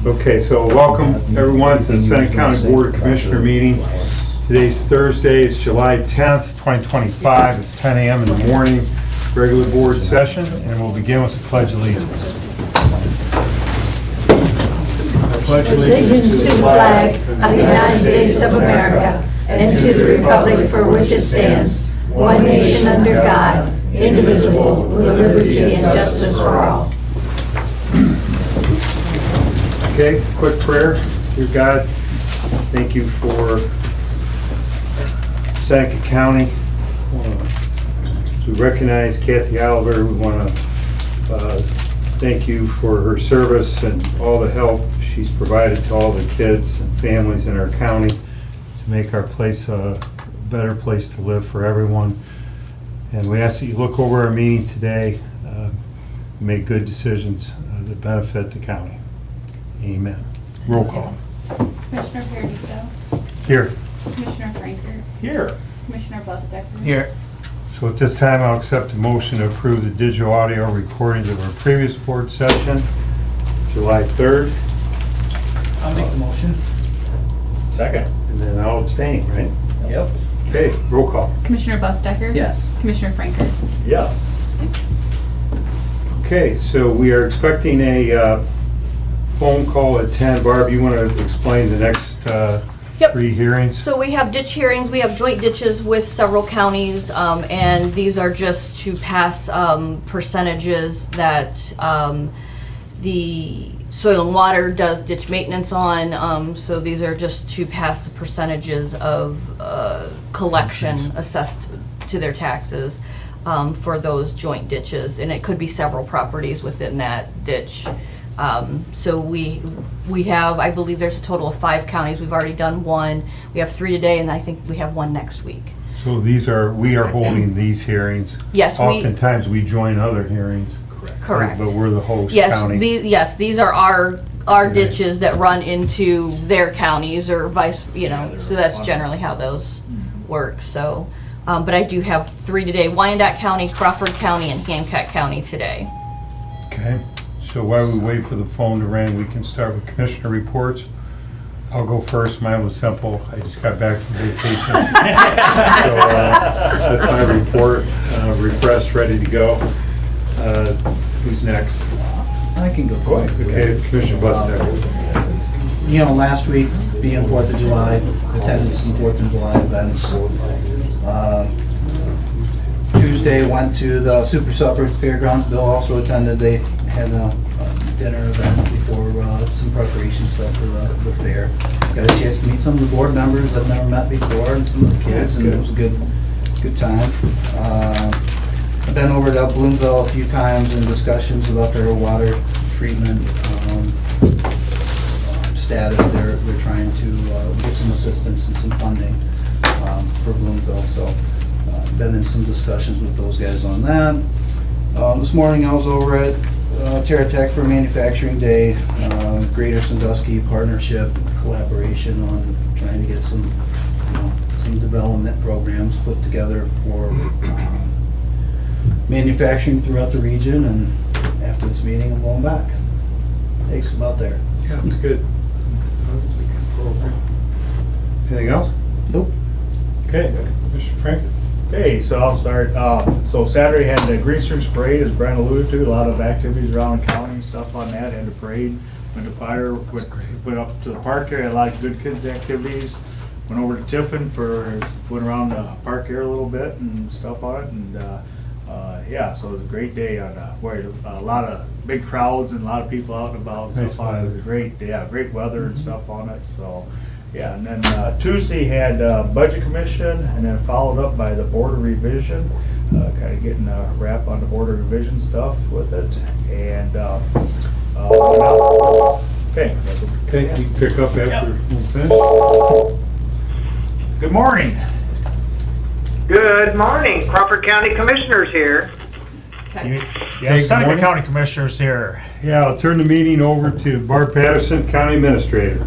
Okay, so welcome everyone to the Seneca County Board of Commissioner meeting. Today's Thursday, it's July 10th, 2025. It's 10 a.m. in the morning, regular board session, and we'll begin with the Pledge of Allegiance. I pledge Allegiance to the flag of the United States of America and to the republic for which it stands, one nation under God, indivisible, with liberty and justice for all. Okay, quick prayer. Dear God, thank you for Seneca County. We recognize Kathy Oliver. We want to thank you for her service and all the help she's provided to all the kids and families in our county to make our place a better place to live for everyone. And we ask that you look over our meeting today, make good decisions that benefit the county. Amen. Roll call. Commissioner Paradiso, Here. Commissioner Franker, Here. Commissioner Bustecker. Here. So at this time, I'll accept a motion to approve the digital audio recordings of our previous board session, July 3rd, I'll make the motion. Second. and then I'll abstain, right? Yep. Okay, roll call. Commissioner Bustecker. Yes. Commissioner Franker. Yes. Okay, so we are expecting a phone call at 10. Barb, you want to explain the next Yep. 3 hearings? So we have ditch hearings, we have joint ditches with several counties, and these are just to pass percentages that the Soil and Water does ditch maintenance on. So these are just to pass the percentages of collection assessed to their taxes for those joint ditches. And it could be several properties within that ditch. So we have, I believe there's a total of 5 counties. We've already done 1. We have 3 today, and I think we have 1 next week. So we are holding these hearings. Yes, Oftentimes, we join other hearings. Correct. But we're the host Yes, county. these are our Okay. ditches that run into their counties or vice, so that's generally how those work, so. But I do have 3 today, Wyandotte County, Crawford County, and Hancock County today. Okay, so while we wait for the phone to ring, we can start with commissioner reports. I'll go first. Mine was simple. I just got back from vacation. So that's my report. Refreshed, ready to go. Who's next? I can go. Go ahead. Okay, Commissioner Bustecker. You know, last week being 4th of July, attended some 4th of July events. Tuesday went to the Super Supper at the Fairgrounds. Bill also attended. They had a dinner event before some preparation stuff for the fair. Got a chance to meet some of the board members I've never met before and some of the kids, and it was a good time. I've been over to Bloomville a few times in discussions about their water treatment status. They're trying to get some assistance and some funding for Bloomville. So been in some discussions with those guys on that. This morning I was over at TerraTech for Manufacturing Day, Greater Sandusky partnership collaboration on trying to get some development programs put together for manufacturing throughout the region. And after this meeting, I'm going back. Takes about there. Yeah, that's good. That's a good program. Anything else? Nope. Okay, Commissioner Frank. Okay, so I'll start. So Saturday had the Greasers Parade, as Brian alluded to, a lot of activities around the county and stuff on that. Had the parade, went to fire, went up to the park area, a lot of good kids activities. Went over to Tiffin went around the park area a little bit and stuff on it. And yeah, so it was a great day on where a lot of big crowds and a lot of people out and about and Nice stuff on it. It was a weather. great weather and stuff on it. So yeah, and then Tuesday had Budget Commission, and then followed up by the Board of Revision, kind of getting a wrap on the Board of Revision stuff with it. And okay. Okay, you can pick up after we're finished. Good morning. Good morning, Crawford County Commissioners here. Okay. Hey, good Seneca morning. County Commissioners here. Yeah, I'll turn the meeting over to Barb Patterson, County Administrator.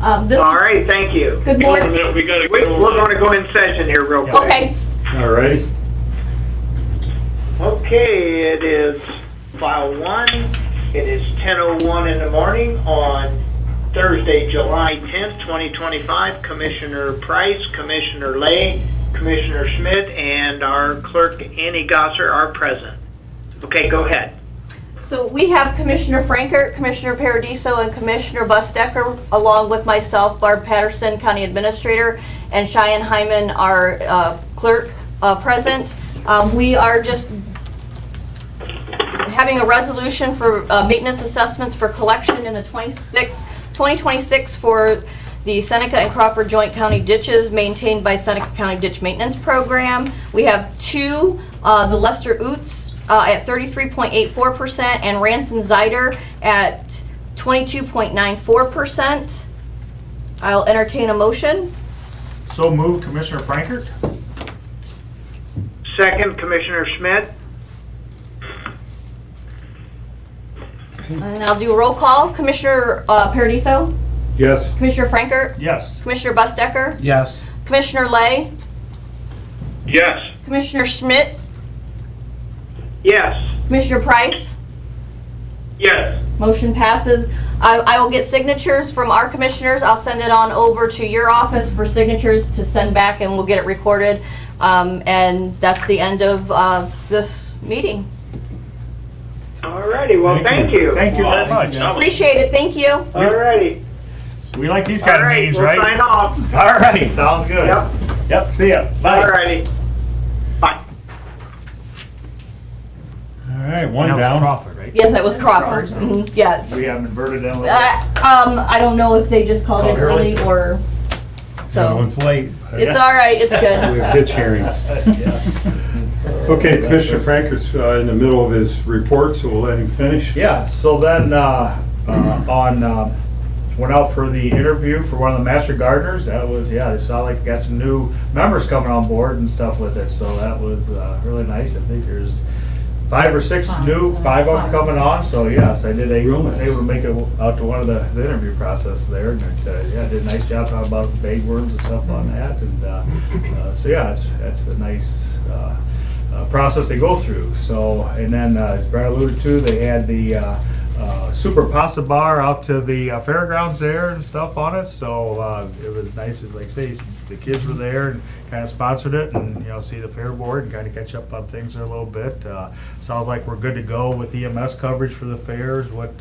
All right, thank you. Good morning. We're going to go in session here real quick. Okay. All righty. Okay, it is file 1, It is 10:01 in the morning on Thursday, July 10th, 2025. Commissioner Price, Commissioner Lay, Commissioner Schmidt, and our clerk, Annie Gosser, are present. Okay, go ahead. So we have Commissioner Frankert, Commissioner Paradiso, and Commissioner Busdecker, along with myself, Barb Patterson, County Administrator, and Cheyenne Hyman, our clerk, present. We are just having a resolution for maintenance assessments for collection in the 2026 for the Seneca and Crawford Joint County ditches maintained by Seneca County Ditch Maintenance Program. We have two, the Lester Oots at 33.84% and Ranson Zider at 22.94%. I'll entertain a motion. So move, Commissioner Frankert. Second, Commissioner Schmidt. And I'll do a roll call. Commissioner Paradiso, Yes. Commissioner Frankert, Yes. Commissioner Busdecker, Yes. Commissioner Lay, Yes. Commissioner Schmidt, Yes. Commissioner Price. Yes. Motion passes. I will get signatures from our commissioners. I'll send it on over to your office for signatures to send back, and we'll get it recorded. And that's the end of this meeting. All righty, well, thank you. Thank you very much. Appreciate it. Thank you. All righty. We like these All kind of right, meetings, we'll right? sign off. All right, sounds good. Yep. Yep, see ya. Bye. All righty. Bye. All right, one That was down. Crawford, right? Yeah, that was Crawford. Mhm, yeah. We have inverted in a little bit. I don't know if they just called it early or, so. One's late. but It's all right. It's We good. have ditch hearings. Okay, Commissioner Franker's in the middle of his report, so we'll let him finish. Yeah, so then went out for the interview for one of the master gardeners. That was, they saw like got some new members coming on board and stuff with it, so that was really nice. I think there's 5 or 6 new, 5 of them coming on, so yes, I did. I was able to make it out to one of the interview process there, and did a nice job talking about bagworms and stuff on that, and so that's the nice process they go through. So, and then as Brad alluded to, they had the Super Pasta Bar out to the fairgrounds there and stuff on it, so it was nice, like I say, the kids were there and kind of sponsored it, and see the fair board and kind of catch up on things there a little bit. Sounds like we're good to go with EMS coverage for the fairs, working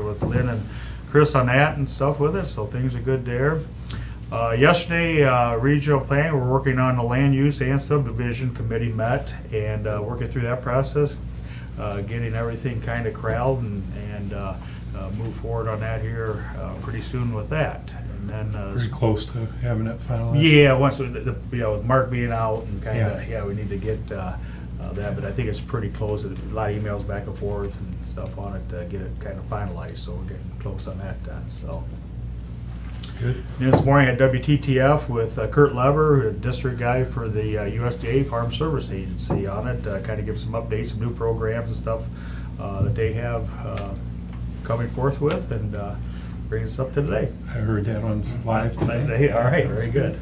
with Lynn and Chris on that and stuff with it, so things are good there. Yesterday, regional planning, we're working on the land use and subdivision committee met and working through that process, getting everything kind of corralled and move forward on that here pretty soon with that. And then Pretty close to having it finalized. yeah, once with with Mark being out and kind of we need to get that, but I think it's pretty close. A lot of emails back and forth and stuff on it to get it kind of finalized. So we're getting close on that done. So. Good. And this morning at WTTF with Kurt Lever, a district guy for the USDA Farm Service Agency on it, kind of give some updates, some new programs and stuff that they have coming forth with, and bring us up to today. I heard that on live today. All right, very good.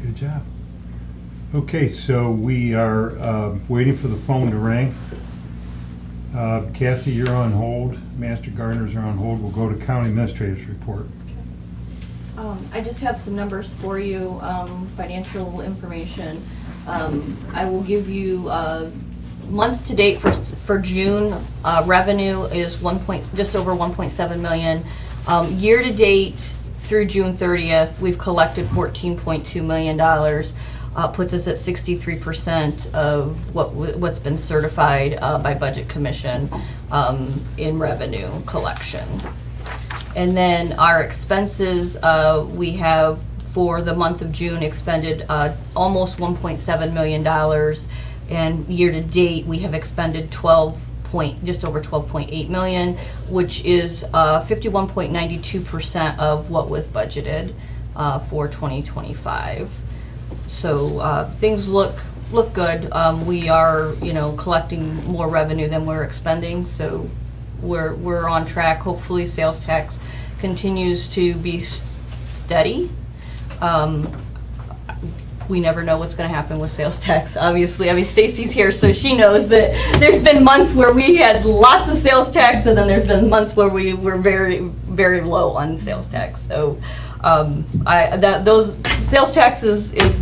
Good job. Okay, so we are waiting for the phone to ring. Kathy, you're on hold. Master gardeners are on hold. We'll go to county administrator's report. I just have some numbers for you, financial information. I will give you month to date for June. Revenue is just over 1.7 million. Year to date through June 30th, we've collected $14.2 million. Puts us at 63% of what's been certified by Budget Commission in revenue collection. And then our expenses, we have for the month of June expended almost $1.7 million, and year to date we have expended just over 12.8 million, which is 51.92% of what was budgeted for 2025. So things look good. We are collecting more revenue than we're expending, so we're on track. Hopefully sales tax continues to be steady. we never know what's gonna happen with sales tax, obviously. I mean, Stacy's here, so she knows that there's been months where we had lots of sales tax, and then there's been months where we were very, very low on sales tax. So, those sales taxes is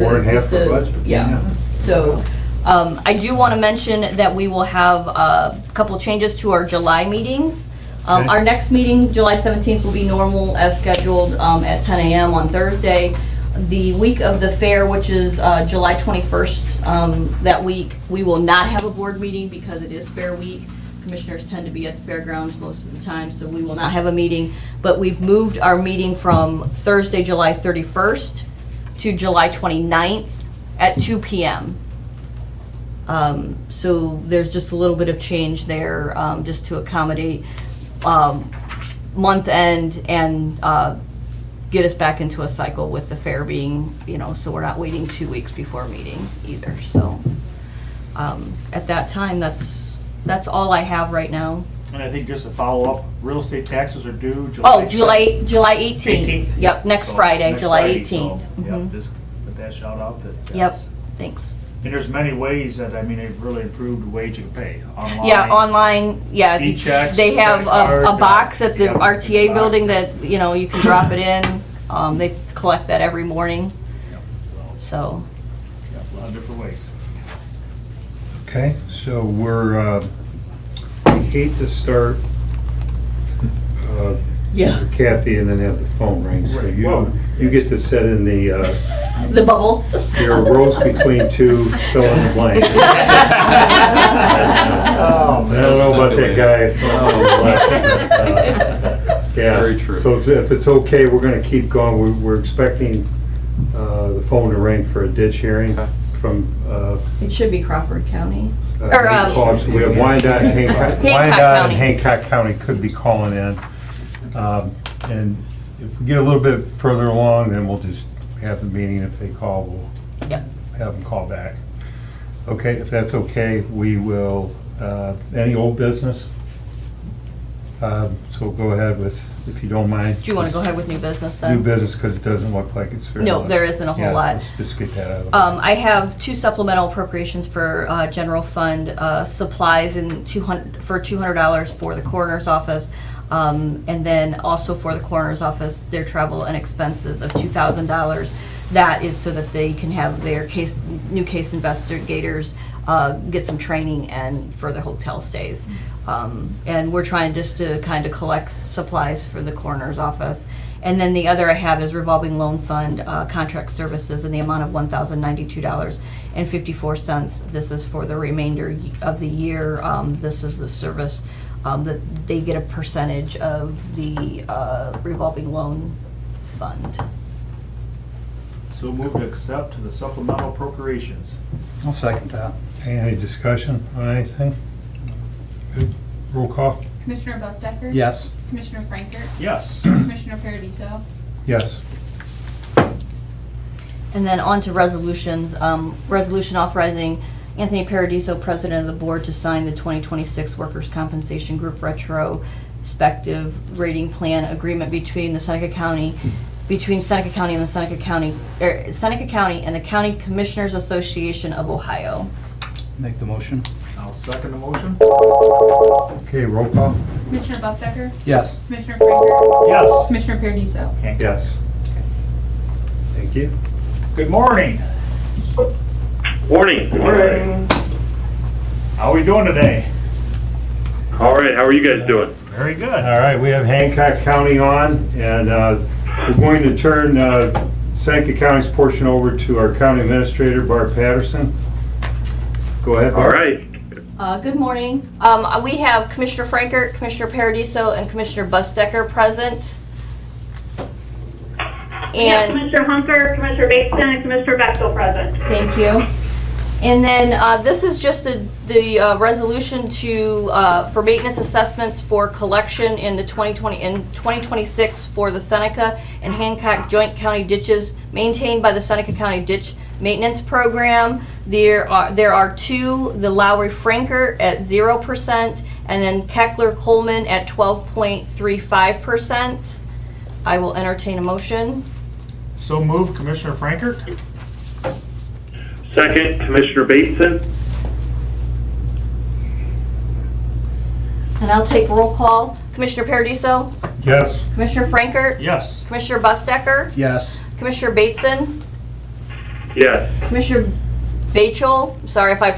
More than half just the a- budget. Yeah, so, I do want to mention that we will have a couple changes to our July meetings. Okay. Our next meeting, July 17th, will be normal as scheduled at 10 a.m. on Thursday. The week of the fair, which is July 21st, that week, we will not have a board meeting because it is Fair Week. Commissioners tend to be at the fairgrounds most of the time, so we will not have a meeting. But we've moved our meeting from Thursday, July 31st to July 29th at 2 p.m. So there's just a little bit of change there, just to accommodate month end and get us back into a cycle with the fair being, so we're not waiting 2 weeks before meeting either. So at that time, that's all I have right now. And I think just to follow up, real estate taxes are due Oh, July July 18th. 18th. Yep, next So, Friday, next July Friday, 18th. so, Mhm. Yep, just put that shout out that. Yep, that's- thanks. And there's many ways that, they've really improved wage and pay online. Yeah, online, yeah. E-checks, They have credit a card, box at the yep, RTA box. building that, you can drop it in. They collect that every morning, Yep, so, so. yep, a lot of different ways. Okay, so we hate to start Yeah. with Kathy and then have the phone ring. So Right. Well- you get to sit in the, The bubble. you're a rose between two, fill in the blank. Oh, I don't know about that guy on the left. Yeah. Very true. So if it's okay, we're gonna keep going. We're expecting the phone to ring for a ditch hearing from It should be Crawford County. Or, we have Wyandotte and Hancock. Hancock Wyandotte County. and Hancock County could be calling in. And if we get a little bit further along, then we'll just have the meeting. If they call, we'll Yep. have them call back. Okay, if that's okay, we will, any old business? So go ahead with, if you don't mind. Do you want to go ahead with new business then? New business, because it doesn't look like it's very No, much. there isn't a whole Yeah, lot. Let's just get that out of the way. I have two supplemental appropriations for general fund supplies for $200 for the coroner's office. And then also for the coroner's office, their travel and expenses of $2,000. That is so that they can have their new case investigators get some training and for the hotel stays. And we're trying just to kind of collect supplies for the coroner's office. And then the other I have is revolving loan fund, contract services in the amount of $1,092.54. This is for the remainder of the year. This is the service that they get a percentage of the revolving loan fund. So move to accept the supplemental appropriations. I'll second that. Okay, any discussion on anything? Good. Roll call? Commissioner Bustecker? Yes. Commissioner Frankert? Yes. Commissioner Paradiso? Yes. And then on to resolutions. Resolution authorizing Anthony Paradiso, President of the Board, to sign the 2026 Workers' Compensation Group Retrospective Rating Plan Agreement between the Seneca County and the Seneca County and the County Commissioners Association of Ohio. Make the motion. I'll second the motion. Okay, roll call? Commissioner Bustecker? Yes. Commissioner Frankert? Yes. Commissioner Paradiso? Yes. Thank you. Good morning. Morning. How are we doing today? All right, how are you guys doing? Very good. All right, we have Hancock County on, and we're going to turn Seneca County's portion over to our county administrator, Barb Patterson. Go ahead, All Barb. right. Good morning. We have Commissioner Frankert, Commissioner Paradiso, and Commissioner Bustecker present. Yes, And Commissioner Hunker, Commissioner Bateson, and Commissioner Bexel present. thank you. And then this is just the resolution for maintenance assessments for collection in the 2026 for the Seneca and Hancock Joint County ditches maintained by the Seneca County Ditch Maintenance Program. There are two, the Lowry Franker at 0%, and then Keckler Coleman at 12.35%. I will entertain a motion. So moved, Commissioner Frankert. Second, Commissioner Bateson? And I'll take roll call. Commissioner Paradiso? Yes. Commissioner Frankert? Yes. Commissioner Bustecker? Yes. Commissioner Bateson? Yes. Commissioner Bachel? Sorry if I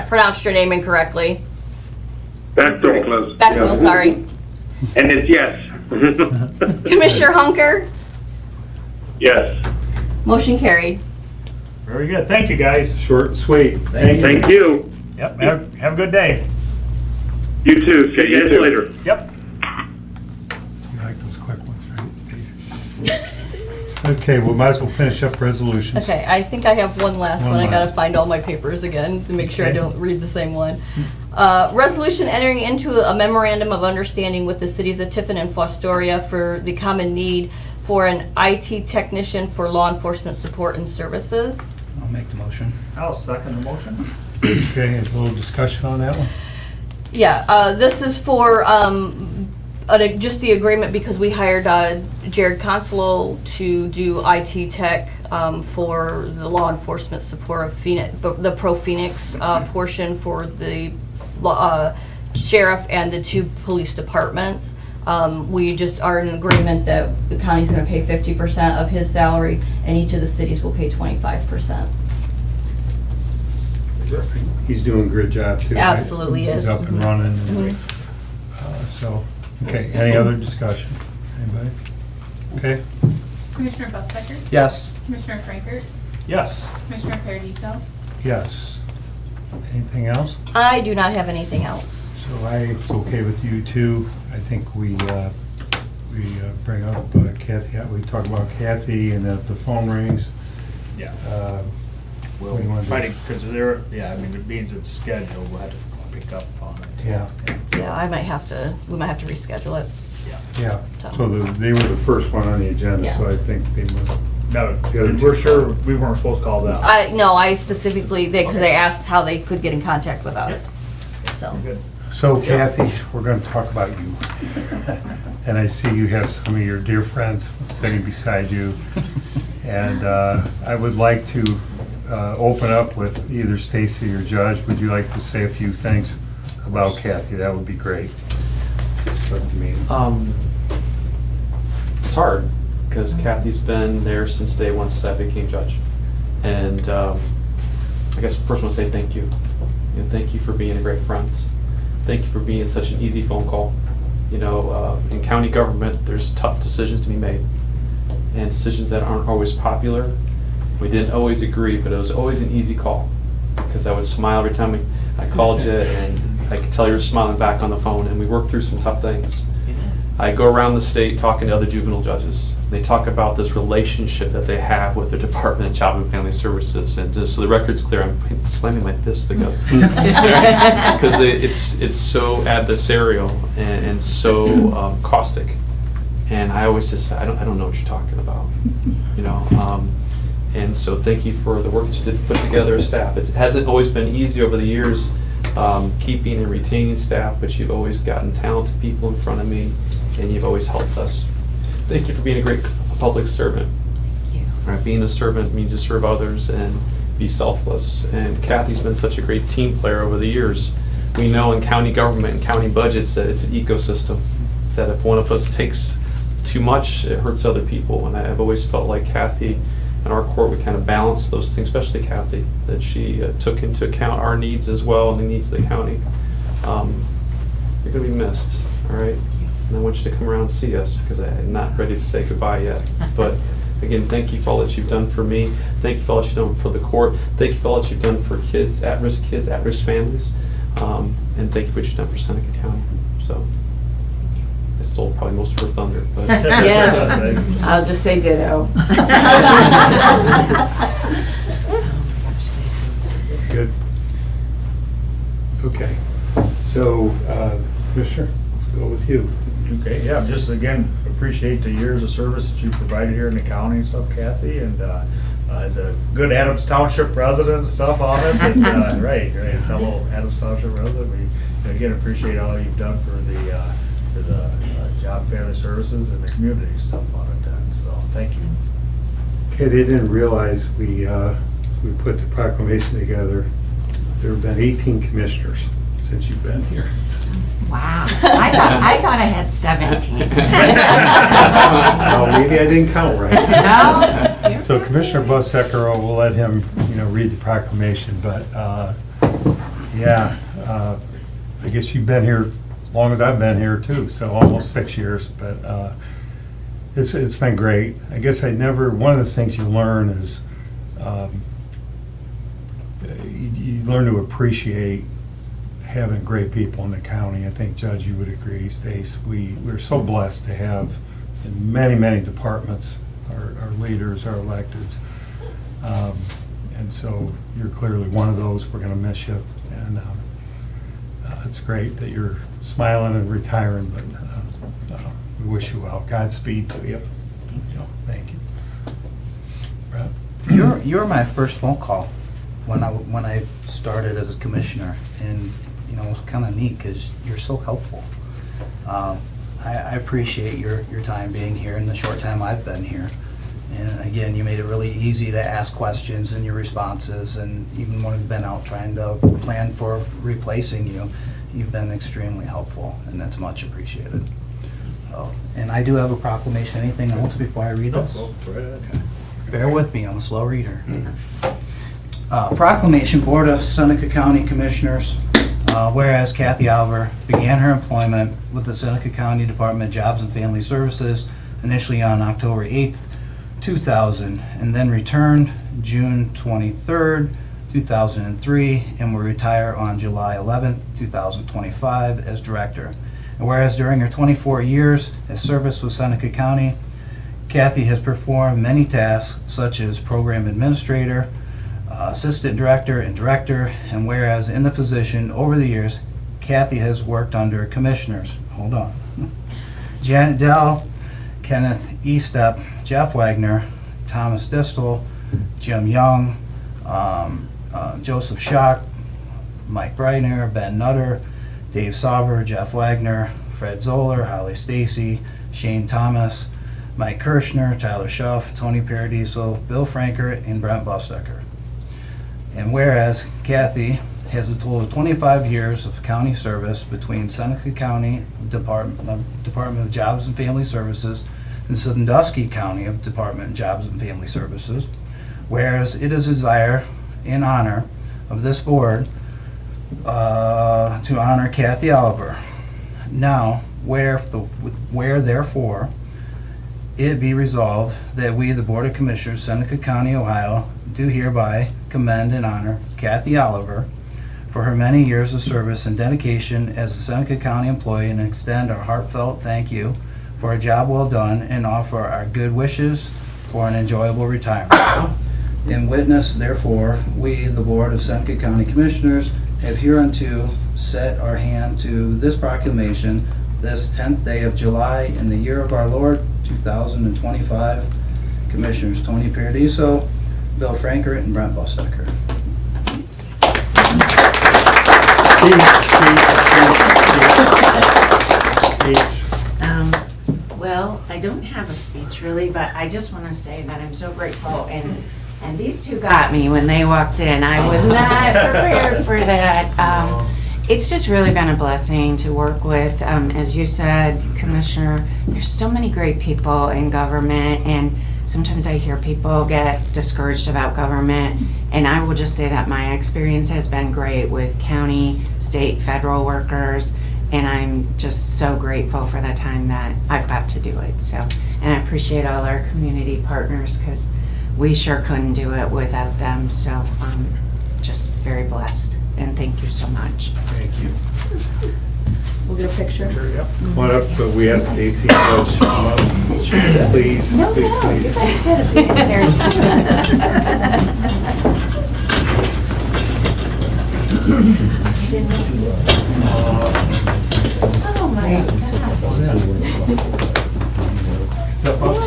pronounced your name incorrectly. Bechtel. Bechtel, sorry. And it's yes. Commissioner Hunker? Yes. Motion carried. Very good. Thank you, guys. Short and sweet. Thank you. Yep, have a good day. You too. See you guys later. Yep. You like those quick ones, right, Stacy? Okay, we might as well finish up resolutions. Okay, I think I have one last One one. I gotta last. find all my papers again to make sure I Okay. don't read the same one. Resolution entering into a memorandum of understanding with the cities of Tiffin and Fostoria for the common need for an IT technician for law enforcement support and services. I'll make the motion. I'll second the motion. Okay, a little discussion on that one? Yeah, this is for just the agreement because we hired Jared Consolo to do IT tech for the law enforcement support of Phoenix, the Pro Phoenix portion for the sheriff and the 2 police departments. We just are in agreement that the county's gonna pay 50% of his salary and each of the cities will pay 25%. He's doing a good job too, right? Absolutely is. He's up and running. and, So, okay, any other discussion? Anybody? Okay, Commissioner Bustecker? Yes. Commissioner Frankert? Yes. Commissioner Paradiso? yes. Anything else? I do not have anything else. So it's okay with you too. I think we bring up Kathy, we talk about Kathy and if the phone rings. Yeah. What do you wanna do? Because I mean, it means it's scheduled, we'll have to pick up on it. Yeah. Yeah, we might have to reschedule it. Yeah, so they were the first one on the agenda, so I think they must. No, The other we're two. sure we weren't supposed to call that. I specifically, because they asked how they could get in contact with us. So, Good. So Kathy, we're going to talk about you. And I see you have some of your dear friends sitting beside you. And I would like to open up with either Stacy or Judge. Would you like to say a few things about Kathy? That would be great. It's up to me. It's hard because Kathy's been there since day one since I became judge. And I guess first I want to say thank you. And thank you for being a great friend. Thank you for being such an easy phone call. You know, in county government, there's tough decisions to be made. And decisions that aren't always popular. We didn't always agree, but it was always an easy call. Because I would smile every time I called you, and I could tell you were smiling back on the phone, and we worked through some tough things. I go around the state talking to other juvenile judges. They talk about this relationship that they have with the Department of Child and Family Services, and just so the record's clear, I'm slamming my fists together because it's so adversarial and so caustic. And I always just say, I don't know what you're talking about, you know. And so thank you for the work that you did put together a staff. It hasn't always been easy over the years, keeping and retaining staff, but you've always gotten talented people in front of me, and you've always helped us. Thank you for being a great public servant. thank you. Right, being a servant means to serve others and be selfless. And Kathy's been such a great team player over the years. We know in county government and county budgets that it's an ecosystem, that if one of us takes too much, it hurts other people. And I've always felt like Kathy and our court would kind of balance those things, especially Kathy, that she took into account our needs as well and the needs of the county. You're going to be missed, all right? And I want you to come around and see us because I'm not ready to say goodbye yet. But again, thank you for all that you've done for me. Thank you for all that you've done for the court. Thank you for all that you've done for kids, at-risk families. And thank you for what you've done for Seneca County. So I stole probably most of her thunder. But Yes, I'll just say ditto. Good. Okay. So, Commissioner, we'll go with you. Okay, yeah, just again, appreciate the years of service that you provided here in the county and stuff, Kathy, and as a good Adams Township resident and stuff on it, and, right, fellow Adams Township resident, we again appreciate all you've done for the job, family services, and the community stuff on it, and so thank you. Okay, they didn't realize we put the proclamation together. There have been 18 commissioners since you've been here. Wow, I thought I had 17. Well, maybe I didn't count right. No. So Commissioner Bussecker, we'll let him, read the proclamation, but, I guess you've been here as long as I've been here too, so almost 6 years, but, it's been great. I guess one of the things you learn is, you learn to appreciate having great people in the county. I think, Judge, you would agree, Stace. We're so blessed to have in many, many departments our leaders, our electeds. And so you're clearly one of those. We're going to miss you. And it's great that you're smiling and retiring, but we wish you well. Godspeed to you. Thank you. Brett? You were my first phone call when I started as a commissioner, and it was kind of neat because you're so helpful. I appreciate your time being here and the short time I've been here. And again, you made it really easy to ask questions and your responses, and even when we've been out trying to plan for replacing you, you've been extremely helpful, and that's much appreciated. And I do have a proclamation. Anything else before I read this? Bear with me, I'm a slow reader. Proclamation, Board of Seneca County Commissioners. Whereas Kathy Oliver began her employment with the Seneca County Department of Jobs and Family Services initially on October 8th, 2000, and then returned June 23rd, 2003, and will retire on July 11th, 2025 as director. And whereas during her 24 years as service with Seneca County, Kathy has performed many tasks such as program administrator, assistant director, and director, and whereas in the position over the years, Kathy has worked under commissioners. Hold on. Janet Dell, Kenneth Estep, Jeff Wagner, Thomas Distel, Jim Young, Joseph Schock, Mike Breitner, Ben Nutter, Dave Sauber, Jeff Wagner, Fred Zoller, Holly Stacy, Shane Thomas, Mike Kirshner, Tyler Schuff, Tony Paradiso, Bill Franker, and Brent Bussecker. And whereas Kathy has a total of 25 years of county service between Seneca County Department of Jobs and Family Services and Sandusky County of Department of Jobs and Family Services, whereas it is a desire in honor of this board to honor Kathy Oliver. Now, where therefore it be resolved that we, the Board of Commissioners, Seneca County, Ohio, do hereby commend and honor Kathy Oliver for her many years of service and dedication as a Seneca County employee, and extend our heartfelt thank you for a job well done, and offer our good wishes for an enjoyable retirement. In witness, therefore, we, the Board of Seneca County Commissioners, have hereunto set our hand to this proclamation this 10th day of July in the year of our Lord, 2025. Commissioners Tony Paradiso, Bill Franker, and Brent Bussecker. Well, I don't have a speech really, but I just want to say that I'm so grateful, and these two got me when they walked in. I was not prepared for that. It's just really been a blessing to work with. As you said, Commissioner, there's so many great people in government, and sometimes I hear people get discouraged about government, and I will just say that my experience has been great with county, state, federal workers, and I'm just so grateful for the time that I've got to do it. So, and I appreciate all our community partners, because we sure couldn't do it without them. So I'm just very blessed, and thank you so much. Thank you. We'll get a picture. Sure, yep. Come on up, but we asked Stacy to come up. Please, No, please, no, please. you guys had a big Oh my God. Step up to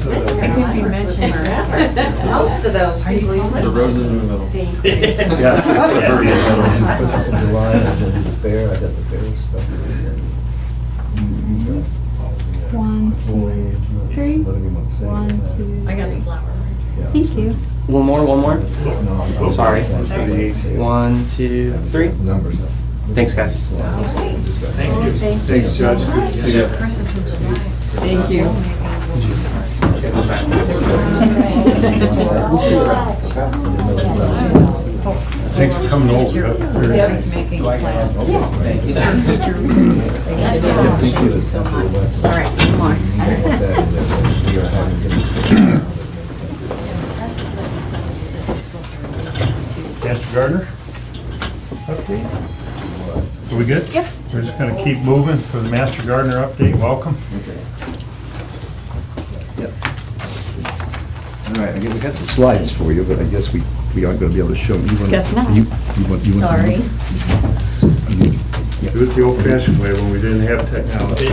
That's the. going to be mentioned forever. Most of those people. The roses in the middle. Yes. July, I got the fair, I got the fair stuff. One, two, three. One, two. I got the flower. Thank you. One more. No, Sorry. Sorry. 1, 2, 3. Numbers up. Thanks, guys. Thank you. Thanks, Judge. Good to see you. Thank you. Thanks for coming over. Making plans. Thank you. All right, come on. Master Gardner? Update? Are we good? Yep. We're just gonna keep moving for the Master Gardener update. Welcome. Yep. All right, we got some slides for you, but I guess we aren't gonna be able to show them. You wanna- Guess not. you want- Sorry. Do it the old-fashioned way when we didn't have technology.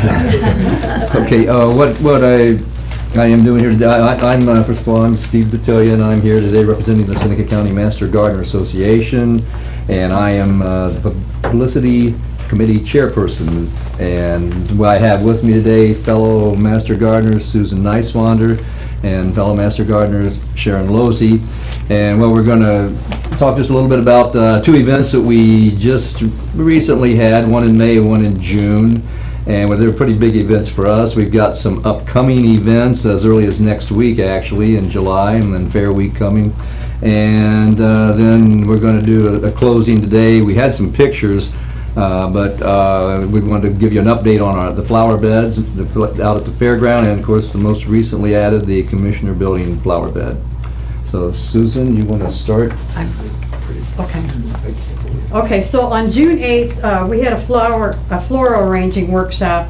Okay, what I am doing here today, I'm, first of all, I'm Steve Battaglia, and I'm here today representing the Seneca County Master Gardener Association, and I am the Publicity Committee Chairperson. And I have with me today fellow Master Gardeners Susan Neiswander and fellow Master Gardeners Sharon Losey. And we're going to talk just a little bit about two events that we just recently had, one in May and one in June. And they're pretty big events for us. We've got some upcoming events as early as next week, actually, in July, and then Fair Week coming. And then we're going to do a closing today. We had some pictures, but we wanted to give you an update on the flower beds out at the fairground, and of course, the most recently added, the Commissioner Building flower bed. So Susan, you want to start? Okay. Okay, so on June 8th, we had a floral arranging workshop,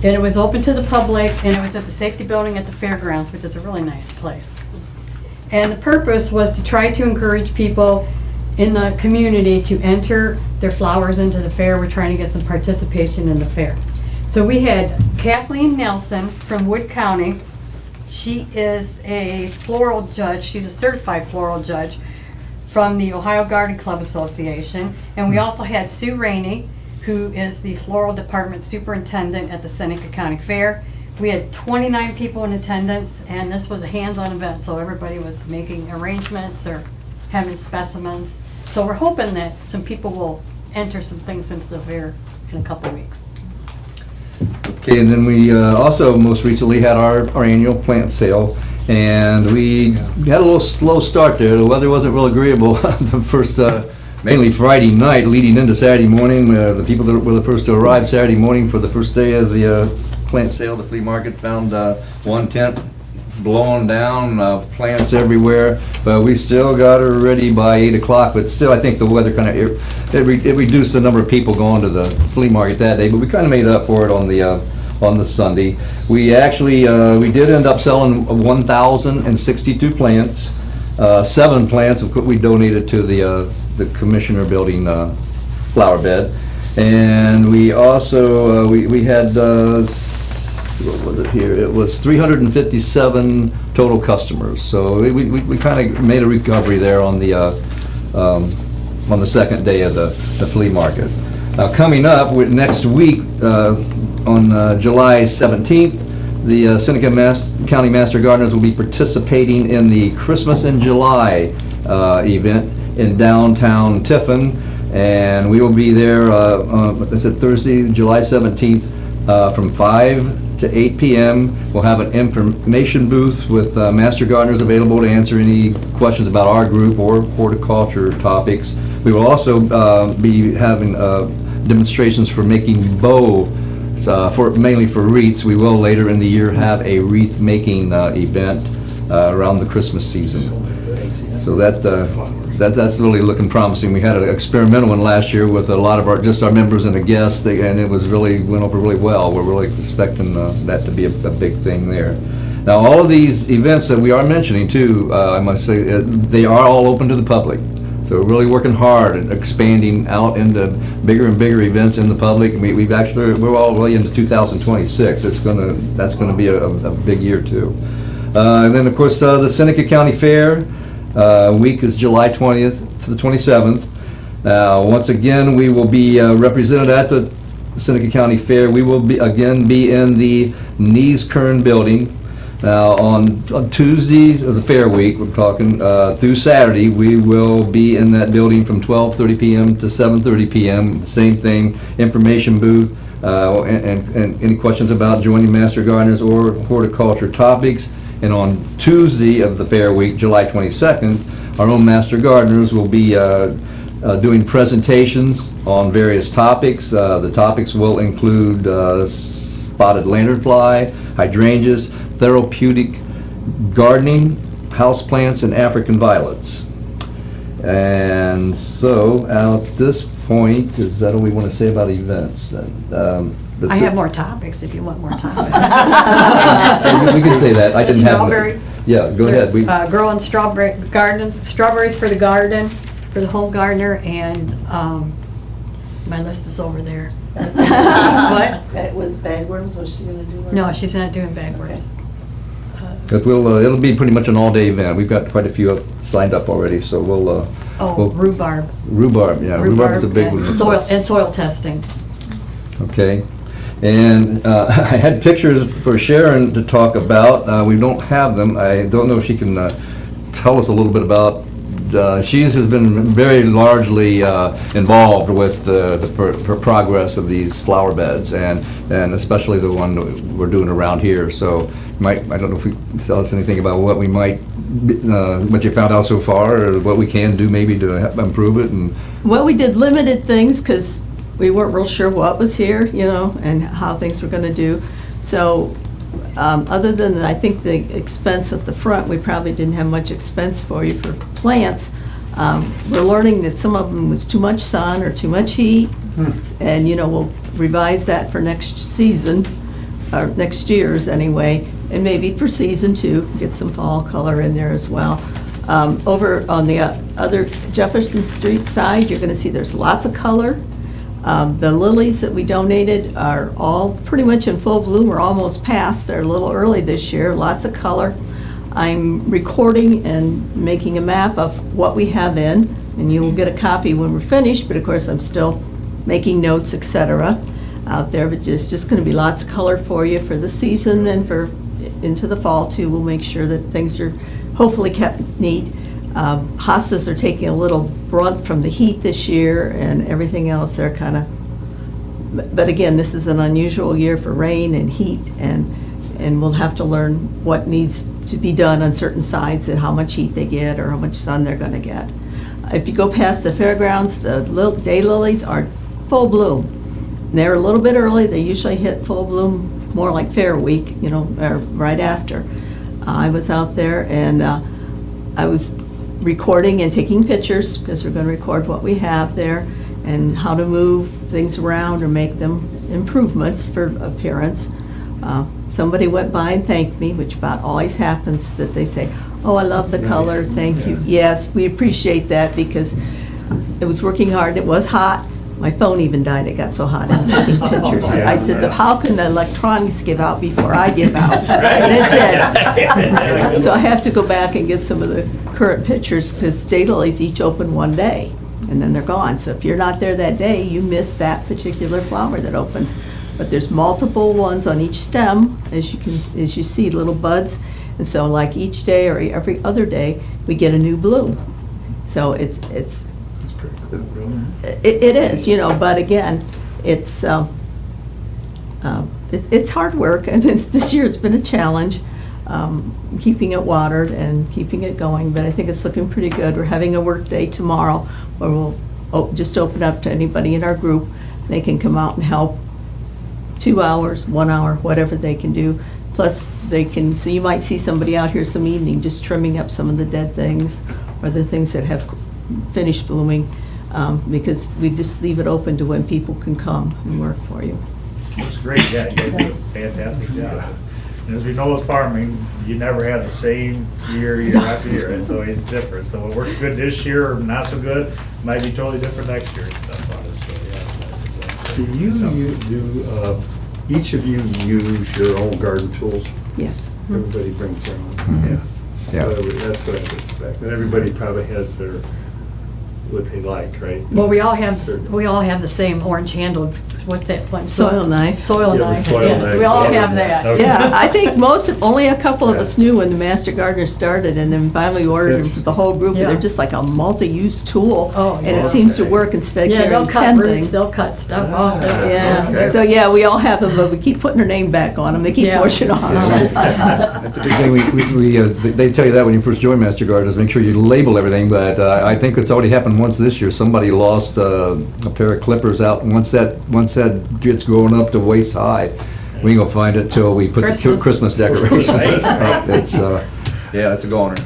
and it was open to the public, and it was at the Safety Building at the fairgrounds, which is a really nice place. And the purpose was to try to encourage people in the community to enter their flowers into the fair. We're trying to get some participation in the fair. So we had Kathleen Nelson from Wood County. She is a floral judge. She's a certified floral judge from the Ohio Garden Club Association. And we also had Sue Rainey, who is the Floral Department Superintendent at the Seneca County Fair. We had 29 people in attendance, and this was a hands-on event, so everybody was making arrangements or having specimens. So we're hoping that some people will enter some things into the fair in a couple of weeks. Okay, and then we also most recently had our annual plant sale, and we had a little slow start there. The weather wasn't real agreeable the first, mainly Friday night leading into Saturday morning. The people that were the first to arrive Saturday morning for the first day of the plant sale, the flea market, found one tent blown down, plants everywhere, but we still got her ready by 8 o'clock, but still I think the weather kind of, it reduced the number of people going to the flea market that day, but we kind of made up for it on the Sunday. We actually, we did end up selling 1,062 plants, 7 plants we donated to the Commissioner Building flower bed, and we also, we had, what was it here? It was 357 total customers. So we kind of made a recovery there on the second day of the flea market. Now coming up next week on July 17th, the Seneca County Master Gardeners will be participating in the Christmas in July event in downtown Tiffin, and we will be there. I said Thursday, July 17th, from 5 to 8 p.m. We'll have an information booth with Master Gardeners available to answer any questions about our group or horticulture topics. We will also be having demonstrations for making bow, mainly for wreaths. We will later in the year have a wreath making event around the Christmas season. So that's really looking promising. We had an experimental one last year with a lot of our members and the guests, and it went over really well. We're really expecting that to be a big thing there. Now, all of these events that we are mentioning too, I must say, they are all open to the public. So we're really working hard at expanding out into bigger and bigger events in the public. We're all really into 2026. That's gonna be a big year too. And then of course the Seneca County Fair. Week is July 20th to the 27th. Once again, we will be represented at the Seneca County Fair. We will be in the Nees Kern building. Now, on Tuesday of the Fair Week, we're talking, through Saturday, we will be in that building from 12:30 PM to 7:30 PM. Same thing, information booth, and any questions about joining Master Gardeners or horticulture topics. And on Tuesday of the Fair Week, July 22nd, our own Master Gardeners will be doing presentations on various topics. The topics will include spotted lanternfly, hydrangeas, therapeutic gardening, houseplants, and African violets. And so, at this point, is that all we want to say about events? I have more topics if you want more topics. We can say that. I didn't have. Strawberry. Yeah, go ahead. Growing strawberry gardens, strawberries for the garden, for the home gardener, and my list is over there. What? That was bagworms, was she gonna do it? No, she's not doing bagworms. Because it'll be pretty much an all-day event. We've got quite a few signed up already, so we'll. Rhubarb. Rhubarb, yeah. Rhubarb is a big one. And soil testing. Okay. And I had pictures for Sharon to talk about. We don't have them. I don't know if she can tell us a little bit about. She has been very largely involved with the progress of these flower beds, and especially the one that we're doing around here. So, I don't know if we can tell us anything about what we might, what you found out so far, or what we can do maybe to improve it. And Well, we did limited things because we weren't real sure what was here, and how things were gonna do. So, other than, I think, the expense at the front, we probably didn't have much expense for you for plants. We're learning that some of them was too much sun or too much heat. And, we'll revise that for next season, or next year's anyway, and maybe for season 2, get some fall color in there as well. Over on the other Jefferson Street side, you're gonna see there's lots of color. The lilies that we donated are all pretty much in full bloom, or almost past. They're a little early this year, lots of color. I'm recording and making a map of what we have in, and you will get a copy when we're finished, but of course I'm still making notes, etc. out there, but there's just gonna be lots of color for you for the season and for into the fall too. We'll make sure that things are hopefully kept neat. Hostas are taking a little brunt from the heat this year, and everything else they're kind of, but again, this is an unusual year for rain and heat, and we'll have to learn what needs to be done on certain sides and how much heat they get or how much sun they're going to get. If you go past the fairgrounds, the daylilies are full bloom. They're a little bit early. They usually hit full bloom more like Fair Week, or right after. I was out there, and I was recording and taking pictures, because we're going to record what we have there and how to move things around or make them improvements for appearance. Somebody went by and thanked me, which about always happens, that they say, "Oh, I love the color, thank you." Yes, we appreciate that, because it was working hard, it was hot. My phone even died, it got so hot in taking pictures. I said, how can the electronics give out before I give out? And it did. So I have to go back and get some of the current pictures, because daylilies each open one day, and then they're gone. So if you're not there that day, you miss that particular flower that opens. But there's multiple ones on each stem, as you see, little buds. And so like each day or every other day, we get a new bloom. So it's pretty cool, really. It is, but again, it's hard work, and this year it's been a challenge, keeping it watered and keeping it going, but I think it's looking pretty good. We're having a work day tomorrow where we'll just open up to anybody in our group. They can come out and help 2 hours, 1 hour, whatever they can do. Plus, so you might see somebody out here some evening just trimming up some of the dead things or the things that have finished blooming, because we just leave it open to when people can come and work for you. It's great, yeah, you guys do a fantastic job. And as we know with farming, you never have the same year after year, it's always different. So what works good this year or not so good might be totally different next year and stuff on it, so yeah, that's exactly. Each of you use your own garden tools? Yes. Everybody brings their own, Yeah. That's what I would expect. And everybody probably has what they like, right? Well, we all have the same orange-handled what's that one? Soil knife. Soil Yeah, the knife, soil yes, knife. we all Yeah. have that. Okay. Yeah, I think only a couple of us knew when the Master Gardener started, and then finally ordered them for the whole group. Yeah. They're just like a multi-use tool, Oh, and yeah. it seems to work instead of Yeah, they'll carrying cut 10 roots, things. they'll cut stuff off. Yeah, Okay. so yeah, we all have them, but we keep putting our name back on them. They keep Yeah. pushing on them. That's a big thing. They tell you that when you first join Master Gardeners, make sure you label everything, but I think it's already happened once this year. Somebody lost a pair of clippers out, and once that gets growing up to waist high, we ain't gonna find it till we put the Christmas. Christmas decorations up. It's, yeah, it's a goner.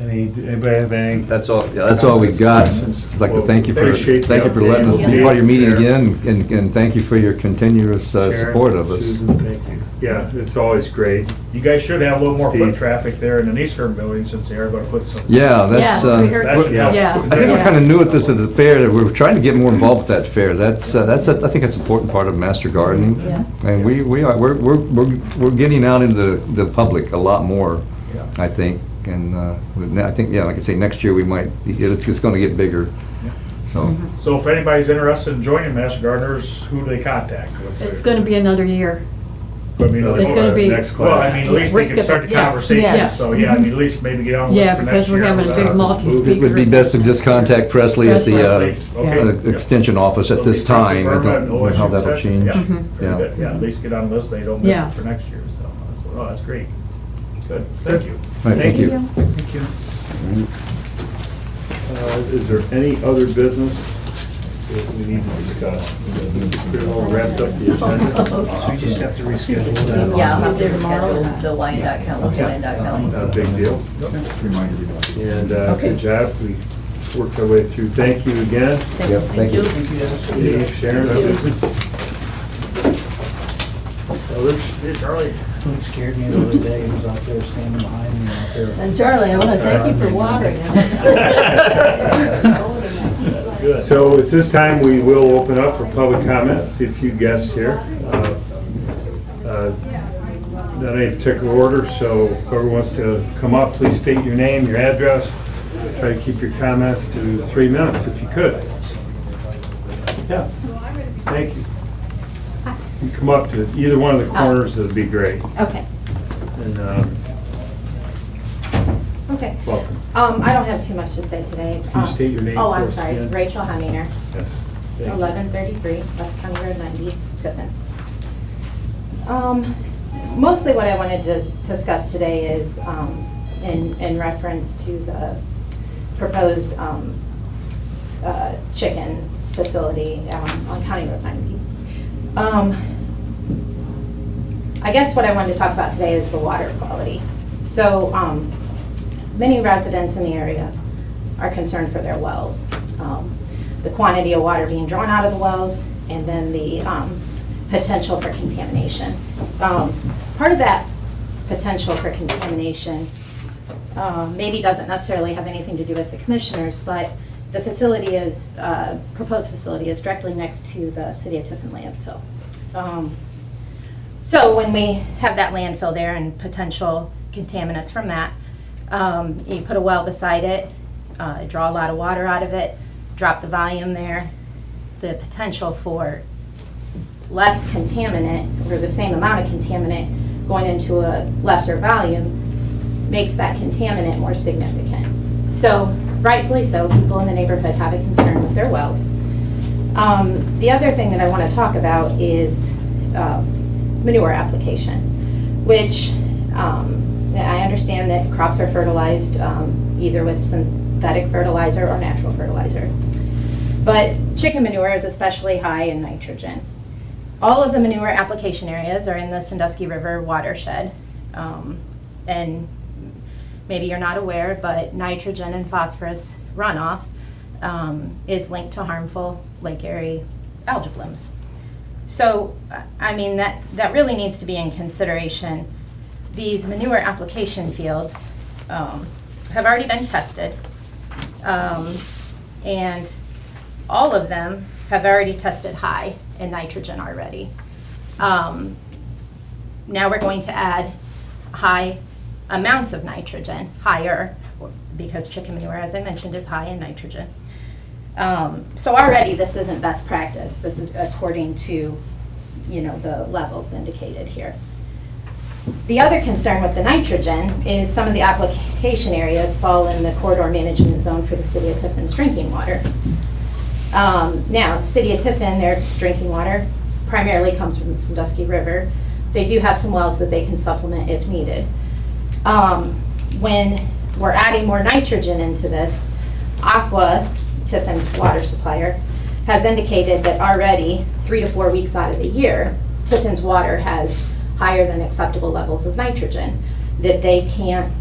Anybody have any? That's all, yeah, that's all we got. I'd like to thank you for Appreciate the letting us update. be part of your meeting Yeah. again, and thank you for your continuous Sharon, support of us. Susan, thank you. Yeah, it's always great. You guys should have a little more foot Steve. traffic there in the Eastern building since they are gonna put some. Yeah, that's, Yeah, we heard- That should help. Yeah. I think we're kind of new at this at the fair, that we're trying to get more involved with that fair. I think that's an important part of master gardening. Yeah. And we're getting out into the public a lot more, I think. And I think, yeah, like I say, next year we might, it's going to get bigger. So, So if anybody's interested in joining Master Gardeners, who do they contact? It's gonna be another year. I mean, It's gonna be- Next Well, class. I mean, at least We're they can start the skipping- yes, conversation, yes. so yeah, I mean, at least maybe get on the list Yeah, for because next we're year. having a big it multi-speaker. would be best to just contact Presley at Presley. Okay. Extension office at So this be Presley time. I Burma don't and know how OSU that'll session. change. Yeah, Mhm. very good. Yeah, at least get on the list, they don't miss Yeah. it for next year, so, oh, that's great. Good, thank you. All right, thank you. Thank you. Is there any other business that we need to discuss? We're all wrapped up the agenda. So we just have to reschedule that. Yeah, I'll have to schedule the Wyandotte Not a big deal. And good job. We worked our way through. Thank you again. Yep, thank you. Steve, Sharon, Susan. Others? See, Charlie. He scared me the other day, he was out there standing behind me out there. And Charlie, I want to thank you for watering it. So at this time, we will open up for public comment. See a few guests here. Not any particular order, so whoever wants to come up, please state your name, your address. Try to keep your comments to 3 minutes if you could. Yeah, thank you. You come up to either one of the corners, that'd be great. Okay. And Okay. welcome. I don't have too much to say today. Can you state your name Oh, for I'm us sorry. again? Rachel Hemminger, Yes. Thank you. 1133 West County Road 90, Tiffin. Mostly what I wanted to discuss today is in reference to the proposed chicken facility on County Road 90. I guess what I wanted to talk about today is the water quality. So many residents in the area are concerned for their wells. The quantity of water being drawn out of the wells, and then the potential for contamination. Part of that potential for contamination maybe doesn't necessarily have anything to do with the commissioners, but the facility is, proposed facility is directly next to the City of Tiffin landfill. So when we have that landfill there and potential contaminants from that, you put a well beside it, draw a lot of water out of it, drop the volume there, the potential for less contaminant or the same amount of contaminant going into a lesser volume makes that contaminant more significant. So rightfully so, people in the neighborhood have a concern with their wells. The other thing that I want to talk about is manure application, which I understand that crops are fertilized either with synthetic fertilizer or natural fertilizer. But chicken manure is especially high in nitrogen. All of the manure application areas are in the Sandusky River watershed. And maybe you're not aware, but nitrogen and phosphorus runoff is linked to harmful Lake Erie algal blooms. So, I mean, that really needs to be in consideration. These manure application fields have already been tested, and all of them have already tested high in nitrogen already. Now we're going to add high amounts of nitrogen, higher, because chicken manure, as I mentioned, is high in nitrogen. So already this isn't best practice. This is according to, the levels indicated here. The other concern with the nitrogen is some of the application areas fall in the corridor management zone for the City of Tiffin's drinking water. Now, the City of Tiffin, their drinking water primarily comes from the Sandusky River. They do have some wells that they can supplement if needed. When we're adding more nitrogen into this, Aqua, Tiffin's water supplier, has indicated that already 3 to 4 weeks out of the year, Tiffin's water has higher than acceptable levels of nitrogen that they can't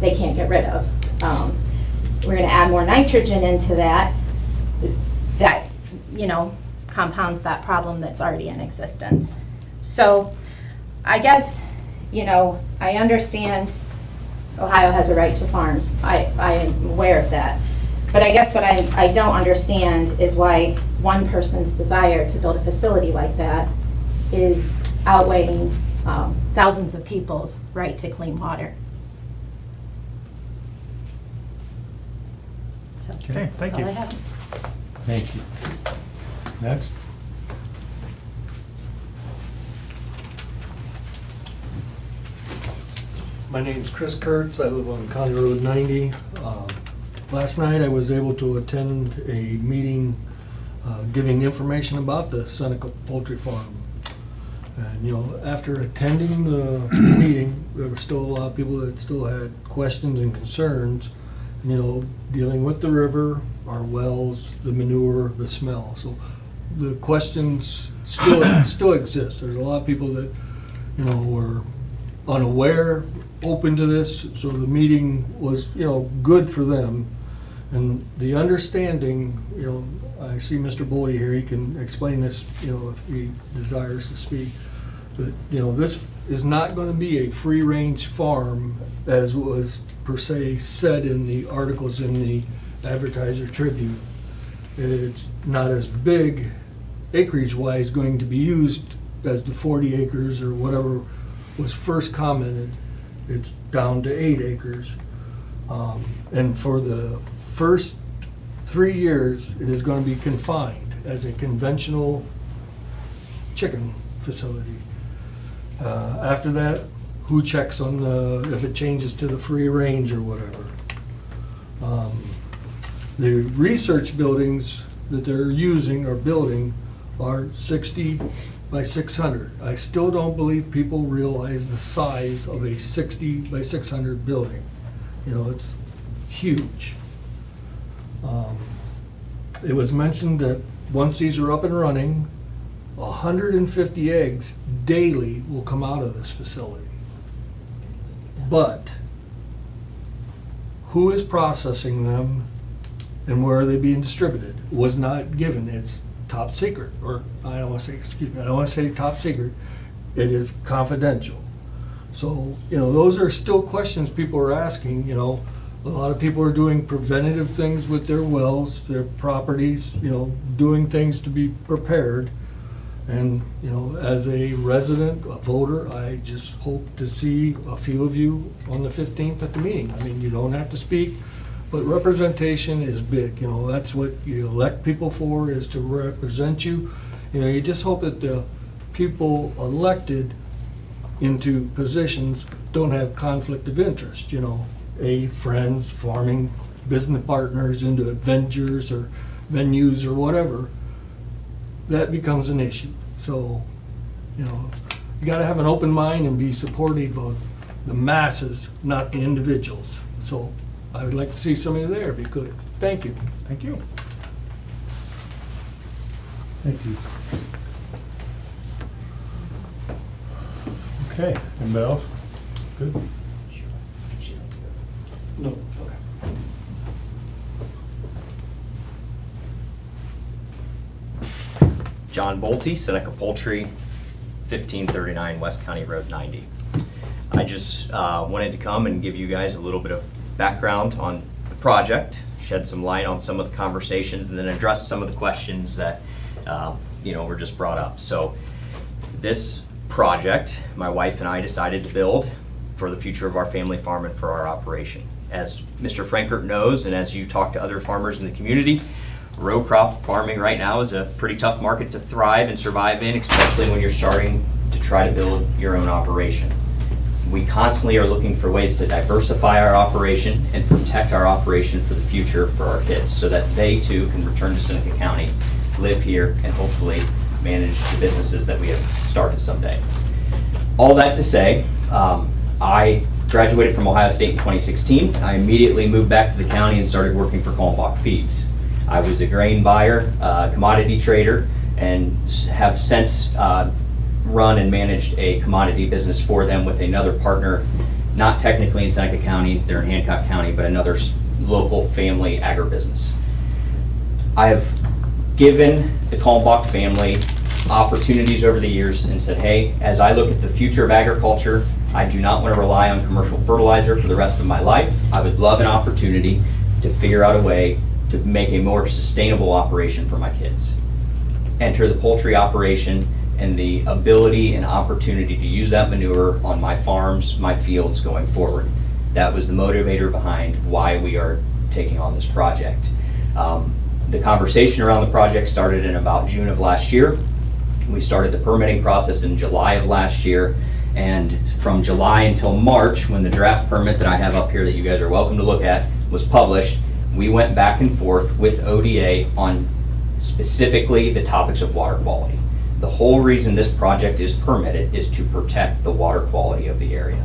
get rid of. We're going to add more nitrogen into that compounds that problem that's already in existence. So I guess, I understand Ohio has a right to farm. I am aware of that. But I guess what I don't understand is why one person's desire to build a facility like that is outweighing thousands of people's right to clean water. So, Okay, thank that's you. all I have. Thank you. Next. My name's Chris Kurtz. I live on County Road 90. Last night I was able to attend a meeting giving information about the Seneca Poultry Farm. And after attending the meeting, there were still a lot of people that still had questions and concerns, dealing with the river, our wells, the manure, the smell. So the questions still exist. There's a lot of people that, were unaware, open to this, so the meeting was, good for them. And the understanding, I see Mr. Bully here, he can explain this, if he desires to speak. But, this is not going to be a free-range farm as was per se said in the articles in the Advertiser Tribune. It's not as big acreage-wise going to be used as the 40 acres or whatever was first commented. It's down to 8 acres. And for the first 3 years, it is going to be confined as a conventional chicken facility. After that, who checks on if it changes to the free range or whatever. The research buildings that they're using or building are 60 by 600. I still don't believe people realize the size of a 60 by 600 building. It's huge. It was mentioned that once these are up and running, 150 eggs daily will come out of this facility. But who is processing them and where are they being distributed was not given. It's top secret, or I don't want to say top secret. It is confidential. So, those are still questions people are asking. A lot of people are doing preventative things with their wells, their properties, doing things to be prepared. And, as a resident, a voter, I just hope to see a few of you on the 15th at the meeting. I mean, you don't have to speak, but representation is big. That's what you elect people for, is to represent you. You just hope that the people elected into positions don't have conflict of interest, friends, farming, business partners into ventures or venues or whatever. That becomes an issue. So, you gotta have an open mind and be supportive of the masses, not the individuals. So I would like to see some of you there if you could. Thank you. Thank you. Thank you. Okay, anybody else? Good. No, okay. John Bolte, Seneca Poultry, 1539 West County Road 90. I just wanted to come and give you guys a little bit of background on the project, shed some light on some of the conversations, and then address some of the questions that were just brought up. So this project, my wife and I decided to build for the future of our family farm and for our operation. As Mr. Frankert knows, and as you talk to other farmers in the community, row crop farming right now is a pretty tough market to thrive and survive in, especially when you're starting to try to build your own operation. We constantly are looking for ways to diversify our operation and protect our operation for the future for our kids so that they too can return to Seneca County, live here, and hopefully manage the businesses that we have started someday. All that to say, I graduated from Ohio State in 2016. I immediately moved back to the county and started working for Kalmbach Feeds. I was a grain buyer, commodity trader, and have since run and managed a commodity business for them with another partner, not technically in Seneca County, they're in Hancock County, but another local family agribusiness. I have given the Kalmbach family opportunities over the years and said, hey, as I look at the future of agriculture, I do not want to rely on commercial fertilizer for the rest of my life. I would love an opportunity to figure out a way to make a more sustainable operation for my kids. Enter the poultry operation and the ability and opportunity to use that manure on my farms, my fields going forward. That was the motivator behind why we are taking on this project. The conversation around the project started in about June of last year. We started the permitting process in July of last year, and from July until March, when the draft permit that I have up here that you guys are welcome to look at was published, we went back and forth with ODA on specifically the topics of water quality. The whole reason this project is permitted is to protect the water quality of the area.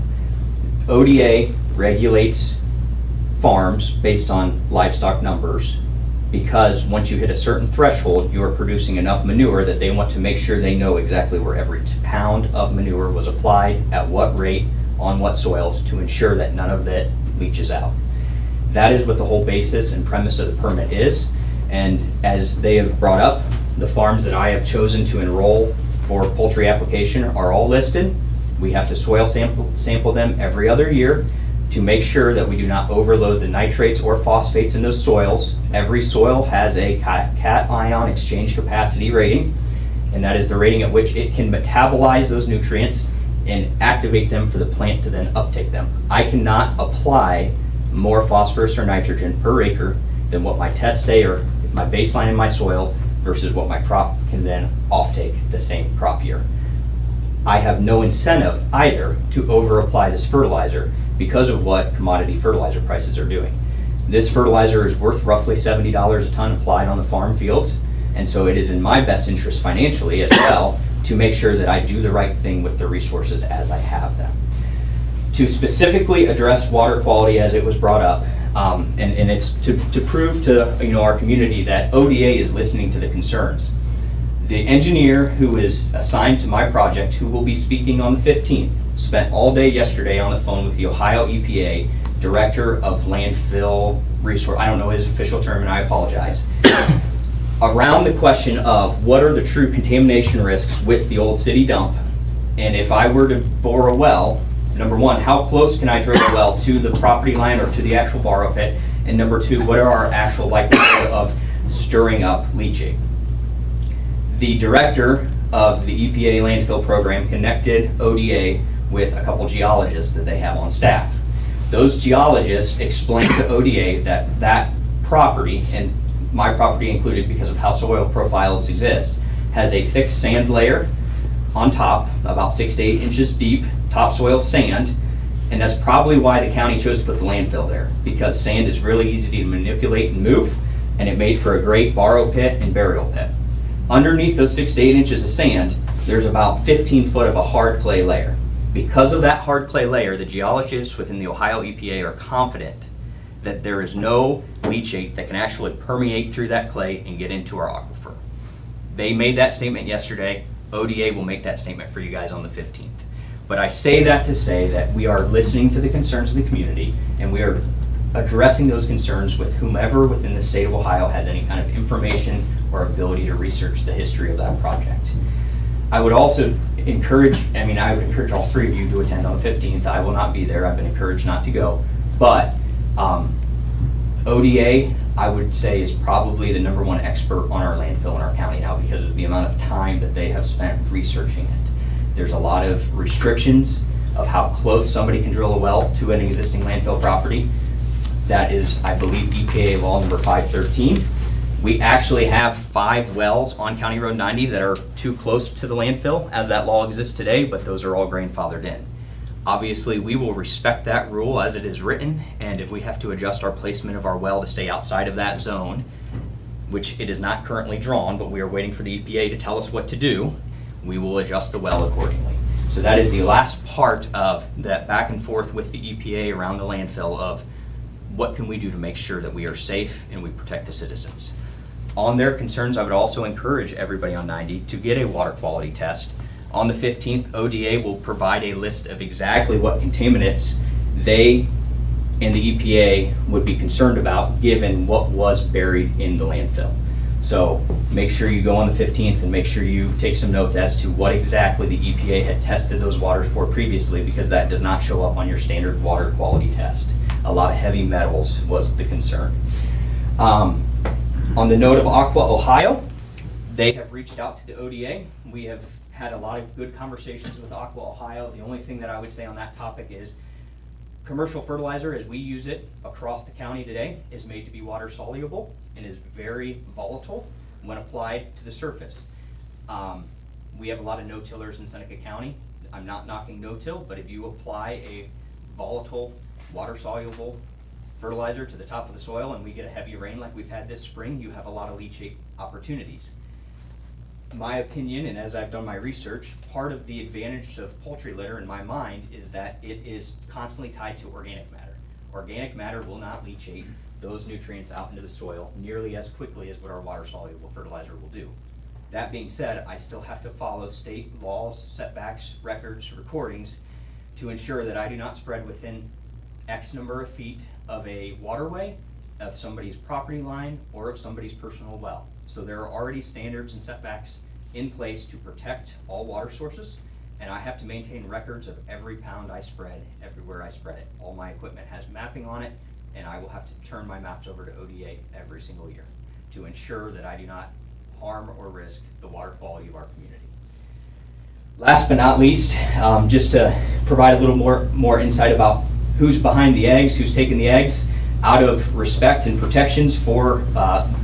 ODA regulates farms based on livestock numbers because once you hit a certain threshold, you are producing enough manure that they want to make sure they know exactly where every pound of manure was applied, at what rate, on what soils, to ensure that none of that leaches out. That is what the whole basis and premise of the permit is. And as they have brought up, the farms that I have chosen to enroll for poultry application are all listed. We have to soil sample them every other year to make sure that we do not overload the nitrates or phosphates in those soils. Every soil has a cation exchange capacity rating, and that is the rating at which it can metabolize those nutrients and activate them for the plant to then uptake them. I cannot apply more phosphorus or nitrogen per acre than what my tests say or my baseline in my soil versus what my crop can then offtake the same crop year. I have no incentive either to over apply this fertilizer because of what commodity fertilizer prices are doing. This fertilizer is worth roughly $70 a ton applied on the farm fields, and so it is in my best interest financially as well to make sure that I do the right thing with the resources as I have them. To specifically address water quality as it was brought up, and it's to prove to our community that ODA is listening to the concerns. The engineer who is assigned to my project, who will be speaking on the 15th, spent all day yesterday on the phone with the Ohio EPA Director of Landfill Resource, I don't know his official term and I apologize, around the question of what are the true contamination risks with the old city dump, and if I were to bore a well, number one, how close can I drill a well to the property line or to the actual borrow pit, and number two, what are our actual likelihood of stirring up leachate? The director of the EPA landfill program connected ODA with a couple geologists that they have on staff. Those geologists explained to ODA that that property, and my property included because of how soil profiles exist, has a thick sand layer on top, about 6 to 8 inches deep, topsoil sand, and that's probably why the county chose to put the landfill there, because sand is really easy to manipulate and move, and it made for a great borrow pit and burial pit. Underneath those 6 to 8 inches of sand, there's about 15 foot of a hard clay layer. Because of that hard clay layer, the geologists within the Ohio EPA are confident that there is no leachate that can actually permeate through that clay and get into our aquifer. They made that statement yesterday. ODA will make that statement for you guys on the 15th. But I say that to say that we are listening to the concerns of the community, and we are addressing those concerns with whomever within the state of Ohio has any kind of information or ability to research the history of that project. I would also encourage, I would encourage all three of you to attend on the 15th. I will not be there. I've been encouraged not to go. But ODA, I would say, is probably the #1 expert on our landfill in our county now because of the amount of time that they have spent researching it. There's a lot of restrictions of how close somebody can drill a well to an existing landfill property. That is, I believe, EPA law number 513. We actually have 5 wells on County Road 90 that are too close to the landfill as that law exists today, but those are all grandfathered in. Obviously, we will respect that rule as it is written, and if we have to adjust our placement of our well to stay outside of that zone, which it is not currently drawn, but we are waiting for the EPA to tell us what to do, we will adjust the well accordingly. So that is the last part of that back and forth with the EPA around the landfill of what can we do to make sure that we are safe and we protect the citizens. On their concerns, I would also encourage everybody on 90 to get a water quality test. On the 15th, ODA will provide a list of exactly what contaminants they and the EPA would be concerned about given what was buried in the landfill. So make sure you go on the 15th and make sure you take some notes as to what exactly the EPA had tested those waters for previously, because that does not show up on your standard water quality test. A lot of heavy metals was the concern. On the note of Aqua Ohio, they have reached out to the ODA. We have had a lot of good conversations with Aqua Ohio. The only thing that I would say on that topic is commercial fertilizer, as we use it across the county today, is made to be water soluble and is very volatile when applied to the surface. We have a lot of no-tillers in Seneca County. I'm not knocking no-till, but if you apply a volatile, water-soluble fertilizer to the top of the soil and we get a heavy rain like we've had this spring, you have a lot of leachate opportunities. My opinion, and as I've done my research, part of the advantage of poultry litter in my mind is that it is constantly tied to organic matter. Organic matter will not leachate those nutrients out into the soil nearly as quickly as what our water-soluble fertilizer will do. That being said, I still have to follow state laws, setbacks, records, recordings to ensure that I do not spread within X number of feet of a waterway, of somebody's property line, or of somebody's personal well. So there are already standards and setbacks in place to protect all water sources, and I have to maintain records of every pound I spread, everywhere I spread it. All my equipment has mapping on it, and I will have to turn my maps over to ODA every single year to ensure that I do not harm or risk the water quality of our community. Last but not least, just to provide a little more insight about who's behind the eggs, who's taking the eggs, out of respect and protections for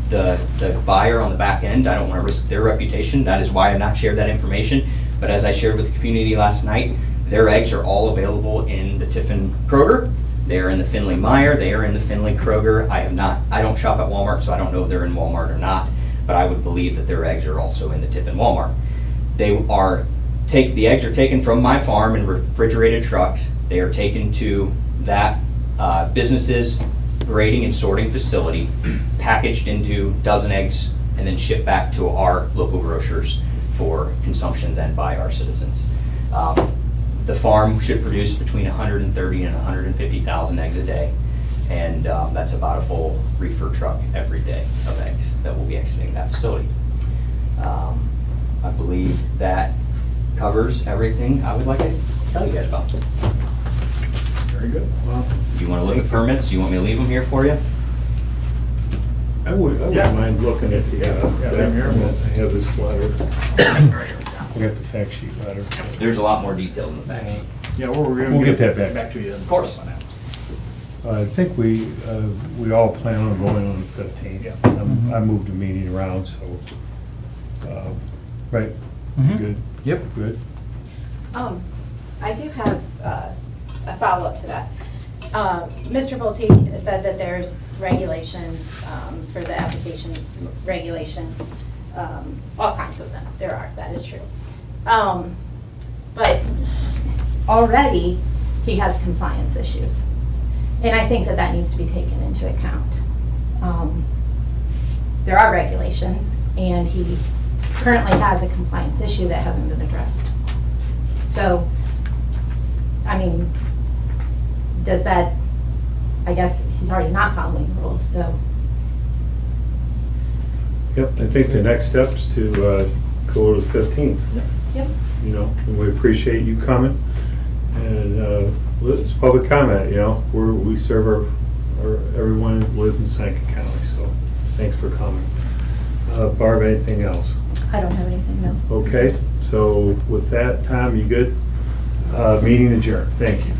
the buyer on the back end. I don't want to risk their reputation. That is why I've not shared that information. But as I shared with the community last night, their eggs are all available in the Tiffin Kroger. They are in the Finley Meyer. They are in the Finley Kroger. I don't shop at Walmart, so I don't know if they're in Walmart or not. But I would believe that their eggs are also in the Tiffin Walmart. The eggs are taken from my farm in refrigerated trucks. They are taken to that business's grading and sorting facility, packaged into dozen eggs, and then shipped back to our local grocers for consumption then by our citizens. The farm should produce between 130 and 150,000 eggs a day, and that's about a full reefer truck every day of eggs that will be exiting that facility. I believe that covers everything I would like to tell you guys about. Very good. Well, Do you want to look at permits? Do you want me to leave them here for you? I wouldn't mind looking at the, I have this letter. I got the fact sheet letter. There's a lot more detail in the fact sheet. Yeah, we're We'll get that back. to you. Of course. I think we all plan on going on the 15th. Yeah. I moved the meeting around, so, right? Mhm. Good? Yep. Good? I do have a follow-up to that. Mr. Bolte said that there's regulations for the application regulations, all kinds of them. There are, that is true. But already he has compliance issues. And I think that that needs to be taken into account. There are regulations, and he currently has a compliance issue that hasn't been addressed. So, I mean, does that, I guess he's already not following the rules, so. Yep, I think the next step is to go to the 15th. Yep. You know, and we appreciate you coming. And it's public comment, you know, we serve everyone that lives in Seneca County, so thanks for coming. Barb, anything else? I don't have anything, no. Okay, so with that, Tom, you good? Meeting adjourned. Thank you.